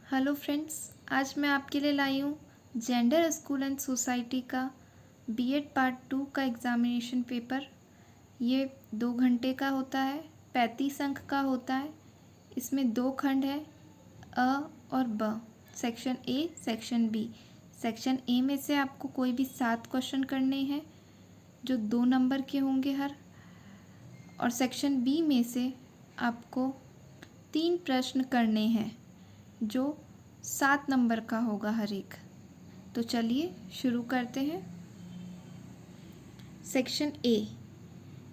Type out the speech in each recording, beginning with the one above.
Hello friends, आज मैं आपके लिए लाई हूँ जेंडर स्कूल एंड सोसाइटी का बीएड पार्ट 2 का एग्ज़ामिनेशन पेपर। ये 2 घंटे का होता है, 35 अंक का होता है। इसमें 2 खंड है, अ और ब, section A section B. Section A में से आपको कोई भी 7 क्वेश्चन करने हैं जो 2 नंबर के होंगे हर, और सेक्शन बी में से आपको 3 प्रश्न करने हैं जो 7 नंबर का होगा हर एक। तो चलिए शुरू करते हैं। Section A,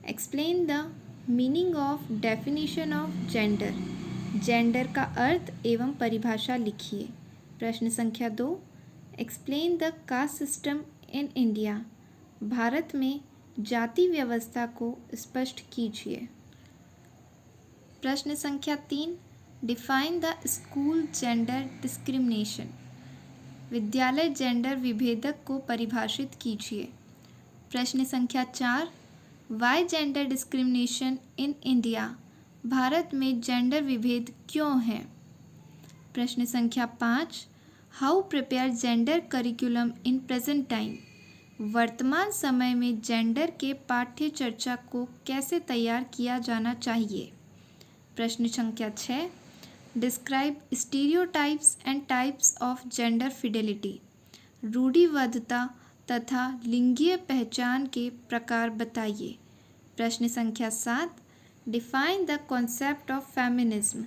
explain the meaning of definition of gender. Gender का अर्थ एवं परिभाषा लिखिए। प्रश्न संख्या 2, explain the caste system in India. भारत में जाति व्यवस्था को स्पष्ट कीजिए। प्रश्न संख्या 3, define the school gender discrimination. विद्यालय जेंडर विभेदक को परिभाषित कीजिए। प्रश्न संख्या 4, why gender discrimination in India. भारत में जेंडर विभेद क्यों है। प्रश्न संख्या 5, how prepare gender curriculum in present time. वर्तमान समय में जेंडर के पाठ्य चर्चा को कैसे तैयार किया जाना चाहिए। प्रश्न संख्या 6, describe stereotypes and types of gender fidelity. रूढ़िवादिता तथा लिंगीय पहचान के प्रकार बताइए। प्रश्न संख्या 7, define the concept of feminism.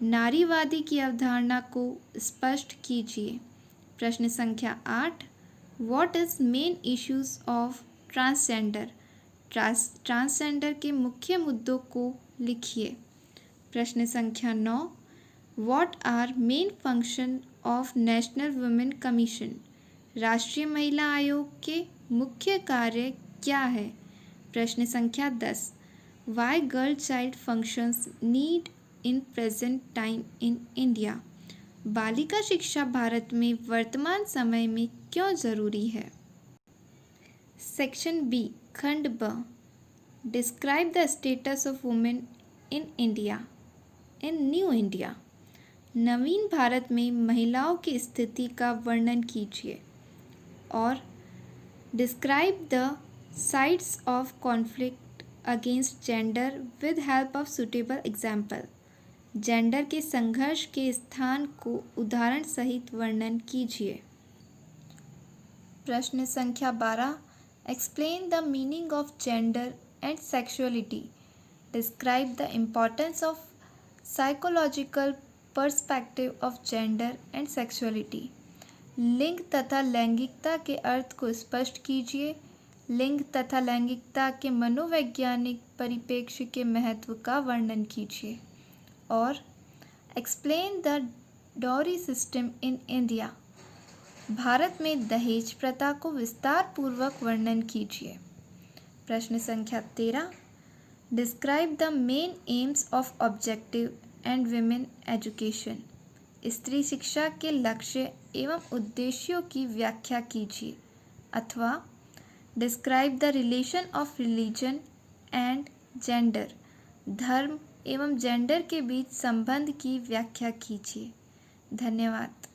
नारीवादी की अवधारणा को स्पष्ट कीजिए। प्रश्न संख्या 8, what is main issues of transgender. Transgender के मुख्य मुद्दों को लिखिए। प्रश्न संख्या 9, what are main function of national women commission. राष्ट्रीय महिला आयोग के मुख्य कार्य क्या है। प्रश्न संख्या 10, why girl child functions need in present time in India. बालिका शिक्षा भारत में वर्तमान समय में क्यों ज़रूरी है। सेक्शन बी, खंड ब, describe the status of women in India in new India. नवीन भारत में महिलाओं की स्थिति का वर्णन कीजिए। और describe the sides of conflict against gender with help of suitable example. Gender के संघर्ष के स्थान को उदाहरण सहित वर्णन कीजिए। प्रश्न संख्या 12, explain the meaning of gender and sexuality. Describe the importance of psychological perspective of gender and sexuality. लिंग तथा लैंगिकता के अर्थ को स्पष्ट कीजिए। लिंग तथा लैंगिकता के मनोवैज्ञानिक परिप्रेक्ष्य के महत्व का वर्णन कीजिए। और explain the dowry system in India. भारत में दहेज प्रथा को विस्तार पूर्वक वर्णन कीजिए। प्रश्न संख्या 13, describe the main aims of objective and women education. स्त्री शिक्षा के लक्ष्य एवं उद्देश्यों की व्याख्या कीजिए। अथवा describe the relation of religion and gender. धर्म एवं जेंडर के बीच संबंध की व्याख्या कीजिए। धन्यवाद।